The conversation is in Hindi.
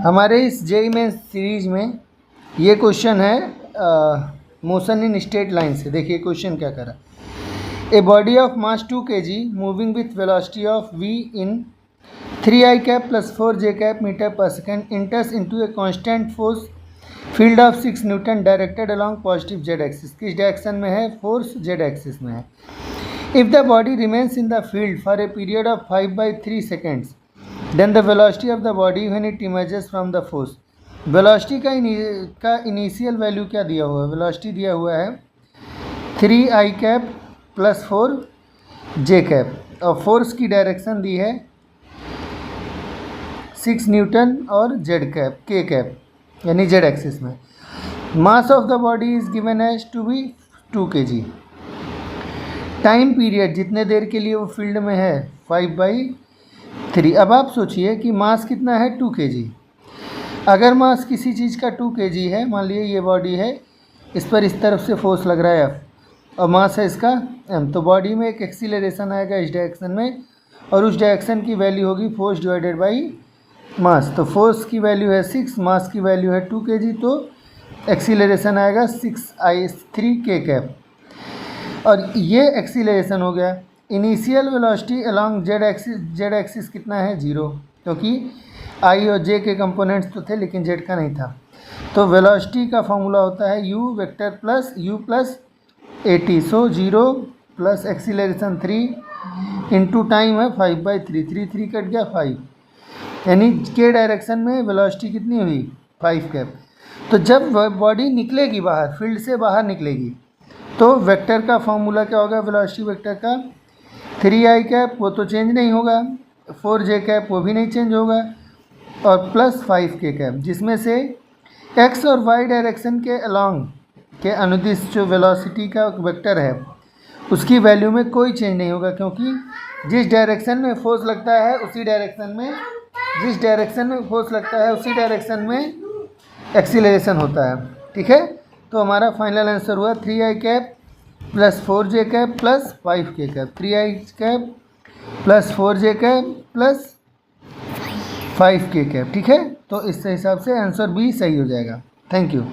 हमारे इस जेईई में सीरीज में ये क्वेश्चन है मोशन इन स्ट्रेट लाइन से। देखिए क्वेश्चन क्या करा। A body of mass 2 kg moving with velocity of v in 3i cap plus 4j cap metre पर second enters into a constant force field of 6 newton directed along positive Z axis. किस डायरेक्शन में है? फोर्स जेड एक्सिस में है। If the body remains in the field for a period of 5/3 seconds then the velocity of the body when it emerges from the force. Velocity का इनिशियल वैल्यू क्या दिया हुआ है? वेलोसिटी दिया हुआ है 3i cap plus 4j cap और फोर्स की डायरेक्शन दी है 6 न्यूटन और जेड कैप के कैप यानी जेड एक्सिस में। Mass of the body is given as to be 2 kg। Time period जितने देर के लिए वो फील्ड में है 5/3। अब आप सोचिए कि मास कितना है 2 kg। अगर मास किसी चीज़ का 2 kg है, मान लीजिए ये बॉडी है, इस पर इस तरफ से फोर्स लग रहा है F और मास है इसका m, तो बॉडी में एक एक्सीलरेशन आएगा इस डायरेक्शन में और उस डायरेक्शन की वैल्यू होगी फोर्स डिवाइडेड बाई मास। तो फोर्स की वैल्यू है 6, मास की वैल्यू है 2 kg, तो एक्सीलरेशन आएगा 6i3 k कैप। और ये एक्सीलरेशन हो गया। Initial velocity along Z axis कितना है? 0, क्योंकि आई और जे के कंपोनेंट्स तो थे लेकिन जेड का नहीं था। तो वेलोसिटी का फॉर्मूला होता है u vector plus u plus at। So 0 plus acceleration 3 into time है 5/3, 3 कट गया 5, यानी के डायरेक्शन में वेलोसिटी कितनी हुई 5 कैप। तो जब बॉडी निकलेगी बाहर, फील्ड से बाहर निकलेगी, तो वेक्टर का फॉर्मूला क्या होगा? वेलोसिटी वेक्टर का 3i कैप वो तो चेंज नहीं होगा, 4j कैप वो भी नहीं चेंज होगा, और प्लस 5k कैप, जिसमें से x और y डायरेक्शन के अलॉन्ग के अनुदिश जो वेलोसिटी का वेक्टर है उसकी वैल्यू में कोई चेंज नहीं होगा, क्योंकि जिस डायरेक्शन में फोर्स लगता है उसी डायरेक्शन में एक्सीलरेशन होता है। ठीक है, तो हमारा फाइनल आंसर हुआ 3i cap plus 4j cap plus 5k cap. 3i cap plus 4j cap plus 5k cap. ठीक है, तो इस हिसाब से आंसर बी सही हो जाएगा। Thank you.